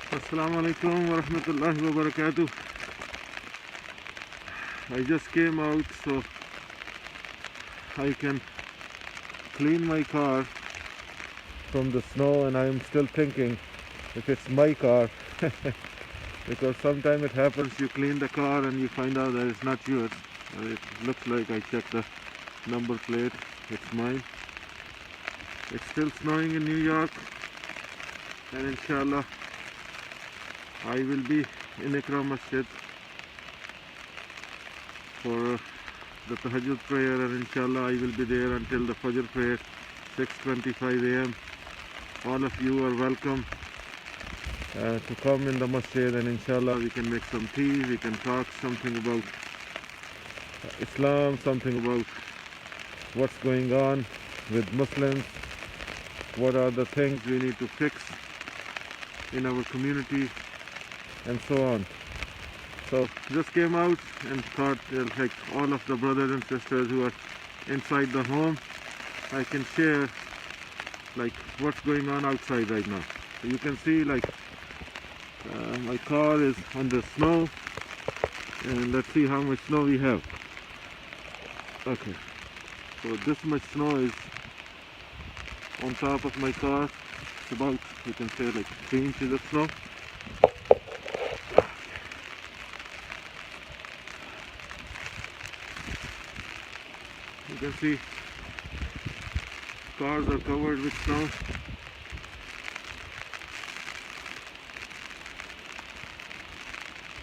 Assalamu alaikum wa rahmatullahi wa barakatuh. I just came out so I can clean my car from the snow, and I am still thinking if it's my car because sometimes it happens you clean the car and you find out that it's not yours. It looks like I checked the number plate, it's mine. It's still snowing in New York, and inshallah I will be in Iqra Masjid for the Tahajjud prayer, and inshallah I will be there until the Fajr prayer, 6:25 a.m. All of you are welcome to come in the masjid, and inshallah we can make some tea, we can talk something about Islam, something about what's going on with Muslims, what are the things we need to fix in our community, and so on. So just came out and thought like all of the brothers and sisters who are inside the home, I can share like what's going on outside right now. So you can see like my car is under snow, and let's see how much snow we have. Okay, so this much snow is on top of my car. It's about, you can say, like 3 inches of snow. You can see cars are covered with snow.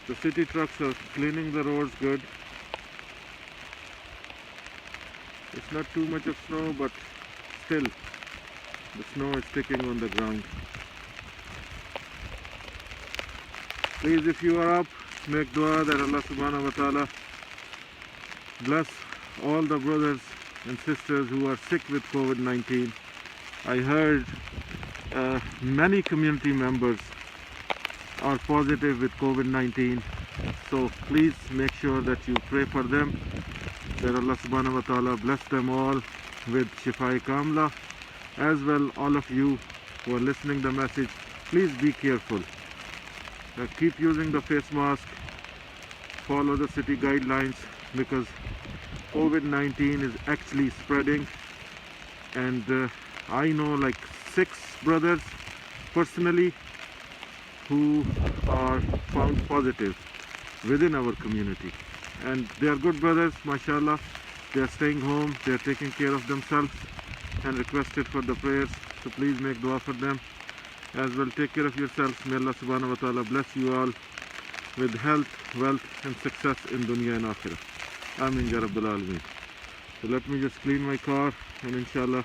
The city trucks are cleaning the roads good. It's not too much of snow, but still the snow is sticking on the ground. Please, if you are up, make dua that Allah subhanahu wa ta'ala bless all the brothers and sisters who are sick with COVID-19. I heard many community members are positive with COVID-19, so please make sure that you pray for them, that Allah subhanahu wa ta'ala bless them all with Shifai Kamla. As well, all of you who are listening the message, please be careful. Keep using the face mask, follow the city guidelines, because COVID-19 is actually spreading, and I know like 6 brothers personally who are found positive within our community, and they are good brothers, mashallah. They are staying home, they are taking care of themselves, and requested for the prayers, so please make dua for them. As well, take care of yourselves. May Allah subhanahu wa ta'ala bless you all with health, wealth and success in dunya and akhirah. Ameen ya Rabbil Alameen. So let me just clean my car, and inshallah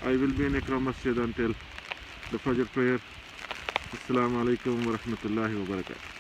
I will be in Iqra Masjid until the Fajr prayer. Assalamu alaikum wa rahmatullahi wa barakatuh.